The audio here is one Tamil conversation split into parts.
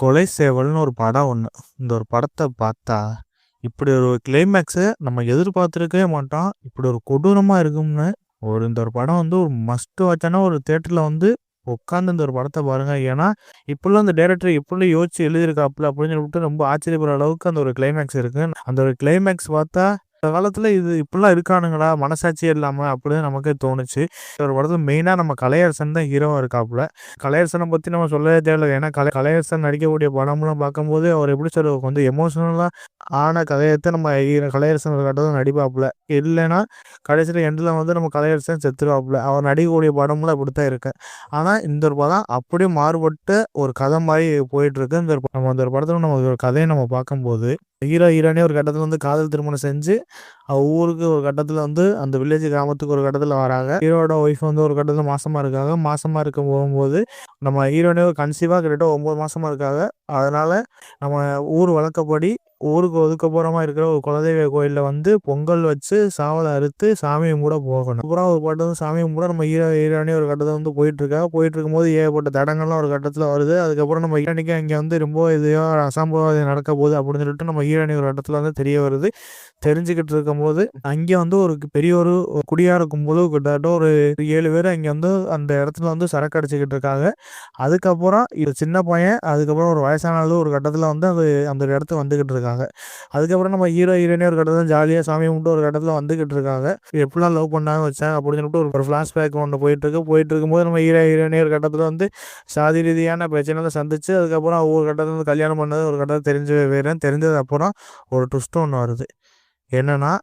கொலை சேவல்னு ஒரு படம் ஒண்ணு. இந்த ஒரு படத்த பார்த்தா, இப்படி ஒரு கிளைமேக்ஸ நம்ம எதிர்பார்த்திருக்கவே மாட்டோம். இப்படி ஒரு கொடூரமா இருக்கும்னு இந்த ஒரு படம் வந்து ஒரு மஸ்ட் வாட்ச்சான ஒரு தியேட்டர்ல வந்து உட்காந்து இந்த ஒரு படத்த பாருங்க. ஏன்னா, இப்படிலாம் அந்த டைரக்டர் எப்படிலாம் யோசிச்சு எழுதியிருக்காப்புல அப்படின்னு சொல்லிட்டு ரொம்ப ஆச்சரியப்படுற அளவுக்கு அந்த ஒரு கிளைமேக்ஸ் இருக்கு. அந்த ஒரு கிளைமேக்ஸ் பார்த்தா, இந்த காலத்துல இது இப்படிலாம் இருக்கானுங்களா? மனசாட்சியே இல்லாம அப்படின்னு நமக்கே தோணுச்சு. ஒரு படத்துல மெயினா நம்ம கலையரசன் தான் ஹீரோவா இருக்காப்புல. கலையரசன பத்தி நம்ம சொல்லவே தேவையில்ல. ஏன்னா கலையரசன் நடிக்கக்கூடிய படம்லாம் பார்க்கும்போது, அவர் எப்படி சொல்றது கொஞ்சம் எமோஷனலா ஆன கதையத்த நம்ம கலையரசன் ஒரு கட்டத்துல நடிப்பாப்புல. இல்லைன்னா கடைசியில எண்டுல வந்து நம்ம கலையரசன் செத்துருவாப்புல. அவர் நடிக்கக்கூடிய படம்லாம் இப்படித்தான் இருக்கு. ஆனா இந்த ஒரு படம் அப்படியே மாறுபட்ட ஒரு கதை மாரி போயிட்டுருக்கு. நம்ம அந்த ஒரு படத்துல நம்ம ஒரு கதைய நம்ம பார்க்கும்போது, ஹீரோயினி ஒரு கட்டத்துல வந்து காதல் திருமணம் செஞ்சு, ஊருக்கு ஒரு கட்டத்துல வந்து அந்த வில்லேஜ் கிராமத்துக்கு ஒரு கட்டத்துல வராங்க. ஹீரோவோட ஒய்ஃப் வந்து ஒரு கட்டத்துல மாசமா இருக்காங்க. மாசமா இருக்க போகும்போது, நம்ம ஹீரோயினி கன்சீவா கிட்டத்தட்ட 9 மாசமா இருக்காங்க. அதனால நம்ம ஊர் வழக்கப்படி ஊருக்கு ஒதுக்குப்புறமா இருக்கிற ஒரு குலதெய்வ கோயில்ல வந்து பொங்கல் வச்சு சாவல அறுத்து சாமி கும்பிட போகணும். அப்புறம் ஒரு பாட்டு வந்து சாமி கும்பிட நம்ம ஹீரோயினி ஒரு கட்டத்துல வந்து போயிட்டுருக்காங்க. போயிட்டுருக்கும்போது ஏகப்பட்ட தடங்கள்லாம் ஒரு கட்டத்துல வருது. அதுக்கப்புறம் நம்ம ஹீரோயினிக்கு அங்கே வந்து ரொம்ப இதையோ அசம்பாவிதம் நடக்க போகுது அப்படின்னு சொல்லிட்டு நம்ம ஹீரோயினி ஒரு கட்டத்துல வந்து தெரிய வருது. தெரிஞ்சுக்கிட்டு இருக்கும்போது, அங்கே வந்து ஒரு பெரிய ஒரு குடியார கும்பலு கிட்டத்தட்ட ஒரு 7 பேர் அங்கே வந்து அந்த இடத்துல வந்து சரக்கு அடிச்சுக்கிட்டு இருக்காங்க. அதுக்கப்புறம் இது சின்ன பையன், அதுக்கப்புறம் ஒரு வயசான ஆளு ஒரு கட்டத்துல வந்து அந்த இடத்துக்கு வந்துகிட்டு இருக்காங்க. அதுக்கப்புறம் நம்ம ஹீரோயினி ஒரு கட்டத்துல ஜாலியா சாமி கும்பிட்டு ஒரு கட்டத்துல வந்துகிட்டு இருக்காங்க. எப்படிலாம் லவ் பண்ணாங்க வச்சாங்க அப்படின்னு சொல்லிட்டு ஒரு ஃபிளாஷ்பேக் ஒண்ணு போயிட்டுருக்கு. போயிட்டுருக்கும்போது நம்ம ஹீரோயினி ஒரு கட்டத்துல வந்து சாதி ரீதியான பிரச்சனைலாம் சந்திச்சு, அதுக்கப்புறம் ஒரு கட்டத்துல வந்து கல்யாணம் பண்ணது ஒரு கட்டத்துல தெரிஞ்சது அப்புறம் ஒரு ட்விஸ்ட் ஒண்ணு வருது. என்னன்னா,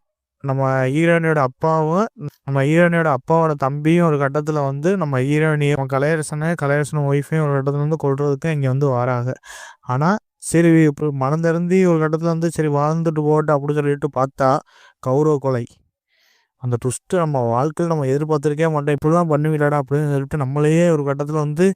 நம்ம ஹீரோயினியோட அப்பாவும், நம்ம ஹீரோயினியோட அப்பாவோட தம்பியும் ஒரு கட்டத்துல வந்து நம்ம ஹீரோயினியும் கலையரசன் ஒய்ஃபையும் ஒரு கட்டத்துல வந்து கொல்றதுக்கு இங்க வந்து வராங்க. ஆனா, சரி இப்ப மனம் திருந்தி ஒரு கட்டத்துல வந்து சரி வாழ்ந்துட்டு போகட்டும் அப்படின்னு சொல்லிட்டு பார்த்தா, கௌரவ கொலை. அந்த ட்விஸ்ட்டு நம்ம வாழ்க்கையில நம்ம எதிர்பார்த்துருக்கவே மாட்டோம். இப்படிலாம் பண்ணுவீங்களாடா அப்படின்னு சொல்லிட்டு நம்மளையே ஒரு கட்டத்துல வந்து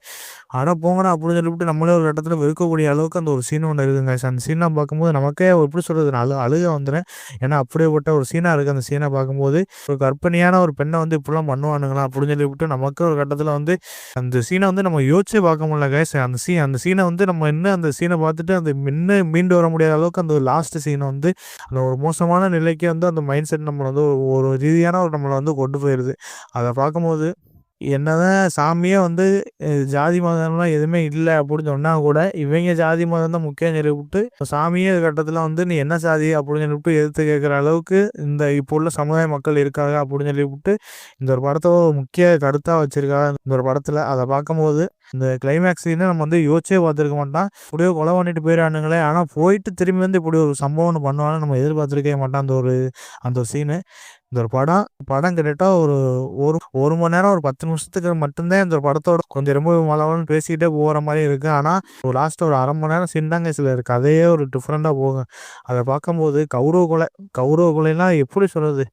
அட போங்கடா அப்படின்னு சொல்லிவிட்டு நம்மளே ஒரு கட்டத்துல வெறுக்கக்கூடிய அளவுக்கு அந்த ஒரு சீன் ஒண்ணு இருக்குங்க. அந்த சீன்லாம் பார்க்கும்போது நமக்கே எப்படி சொல்றது அழுக வந்துரும். ஏன்னா அப்படியேப்பட்ட ஒரு சீனா இருக்கு. அந்த சீனை பார்க்கும்போது ஒரு கர்ப்பிணியான ஒரு பெண்ணை வந்து இப்படிலாம் பண்ணுவானுங்களா அப்படின்னு சொல்லிவிட்டு நமக்கு ஒரு கட்டத்துல வந்து அந்த சீனை வந்து நம்ம யோசிச்சே பார்க்க முடியல கைஸ். அந்த சீனை வந்து நம்ம இன்னும் அந்த சீனை பார்த்துட்டு அந்த இன்னும் மீண்டு வர முடியாத அளவுக்கு அந்த லாஸ்ட் சீனை வந்து அந்த ஒரு மோசமான நிலைக்கு வந்து அந்த மைண்ட் செட் நம்மளை வந்து ஒரு ரீதியான ஒரு நம்மளை வந்து கொண்டு போயிடுது. அதை பார்க்கும்போது என்னதான் சாமியே வந்து ஜாதி மதம்லாம் எதுவுமே இல்ல அப்படின்னு சொன்னா கூட, இவைங்க ஜாதி மதம் தான் முக்கியம்னு சொல்லிப்புட்டு, சாமியே ஒரு கட்டத்துல வந்து நீ என்ன சாதி அப்படின்னு சொல்லிட்டு எதிர்த்து கேட்கிற அளவுக்கு இந்த இப்போ உள்ள சமுதாய மக்கள் இருக்காங்க அப்படின்னு சொல்லிப்புட்டு, இந்த ஒரு படத்த முக்கிய கருத்தா வச்சிருக்காங்க இந்த ஒரு படத்துல. அதை பார்க்கும்போது இந்த கிளைமேக்ஸ் சீனை நம்ம வந்து யோசிச்சே பார்த்துருக்க மாட்டோம். இப்படியோ கொலை பண்ணிட்டு போயிடானுங்களே, ஆனா போயிட்டு திரும்பி வந்து இப்படி ஒரு சம்பவம் ஒண்ணு பண்ணுவாங்கன்னு நம்ம எதிர்பார்த்துருக்கவே மாட்டோம். அந்த ஒரு சீனு. இந்த ஒரு படம் கிட்டத்தட்ட ஒரு ஒரு 1 மணி நேரம் ஒரு 10 நிமிஷத்துக்கு மட்டும்தான் இந்த படத்தோட கொஞ்சம் ரொம்ப மளவலன்னு பேசிக்கிட்டே போற மாரி இருக்கு. ஆனா லாஸ்ட் ஒரு 1/2 மணி நேரம் சீன் தாங்க சில கதையே ஒரு டிஃப்ரெண்டா போகும். அதை பார்க்கும்போது கௌரவ கொலைனா எப்படி சொல்றது?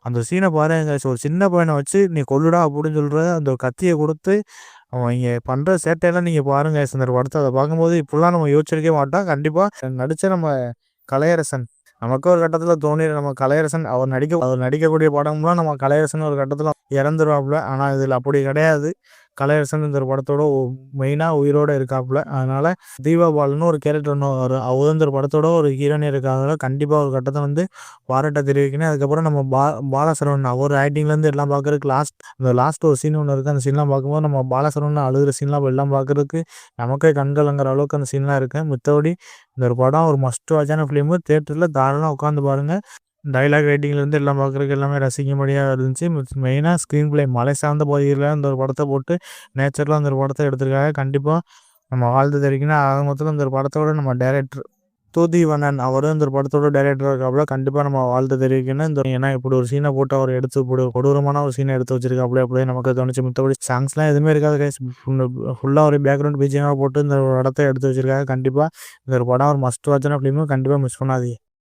அந்த சீனை பாருங்க. ஒரு சின்ன பையனை வச்சு நீ கொல்லுடா அப்படின்னு சொல்ற அந்த கத்தியை கொடுத்து அவங்க பண்ற சேட்டையெல்லாம் நீங்க பாருங்க இந்த படத்தை. அதை பார்க்கும்போது இப்படிலாம் நம்ம யோசிச்சிருக்கவே மாட்டோம். கண்டிப்பா நடிச்ச நம்ம கலையரசன் நமக்கு ஒரு கட்டத்துல நம்ம கலையரசன் அவர் நடிக்கக்கூடிய படம்லாம் நம்ம கலையரசன் ஒரு கட்டத்துல இறந்துருவாப்புல. ஆனா இதுல அப்படி கிடையாது. கலையரசன் இந்த ஒரு படத்தோட மெயினா உயிரோட இருக்காப்புல. அதனால தீபா பாலன்னு ஒரு கேரக்டர் ஒன்று வரும். அவர் இந்த ஒரு படத்தோட ஒரு ஹீரோயின் இருக்காங்க. கண்டிப்பா ஒரு கட்டத்தை வந்து பாராட்ட தெரிவிக்கணும். அதுக்கப்புறம் நம்ம பாலசரவணன் அவர் ஆக்டிங்லேருந்து எல்லாம் பார்க்கறதுக்கு லாஸ்ட் ஒரு சீன் ஒன்று இருக்குது. அந்த சீன்லாம் பார்க்கும்போது நம்ம பாலசரவணன் அழுகிற சீன்லாம் எல்லாம் பார்க்கறதுக்கு நமக்கே கண்கலங்கிற அளவுக்கு அந்த சீன்லாம் இருக்கு. மித்தபடி இந்த ஒரு படம் ஒரு மஸ்ட் வாட்சான ஃபிலிமு. தியேட்டரில் தாராளமாக உட்காந்து பாருங்க. டைலாக் ரைட்டிங்லேருந்து எல்லாம் பார்க்குறதுக்கு எல்லாமே ரசிக்கும்படியாக இருந்துச்சு. மெயினாக ஸ்க்ரீன் பிளே மலை சார்ந்த பகுதியில் இந்த ஒரு படத்தை போட்டு நேச்சுரலாக அந்த ஒரு படத்தை எடுத்திருக்காங்க. கண்டிப்பாக நம்ம வாழ்த்து தெரிவிக்கணும். ஆக மொத்தத்தில் இந்த ஒரு படத்தோட நம்ம டைரக்டர் தூதிவண்ணன் அவரும் இந்த ஒரு படத்தோட டைரக்டர் இருக்காப்புல. கண்டிப்பாக நம்ம வாழ்த்து தெரிவிக்கணும். ஏன்னா இப்படி ஒரு சீனை போட்டு அவர் எடுத்து இப்படி ஒரு கொடூரமான ஒரு சீனை எடுத்து வச்சிருக்காப்புல அப்படியே நமக்கு தோணுச்சு. மித்தபடி சாங்ஸ்லாம் எதுவுமே இருக்காது கைஸ். ஃபுல்லாக ஒரு பேக்ரவுண்ட் பிஜிஎமாக போட்டு இந்த ஒரு படத்தை எடுத்து வச்சிருக்காங்க. கண்டிப்பாக இந்த ஒரு படம் ஒரு மஸ்ட் வாட்சான ஃபிலிமு. கண்டிப்பாக மிஸ் பண்ணாதீங்க.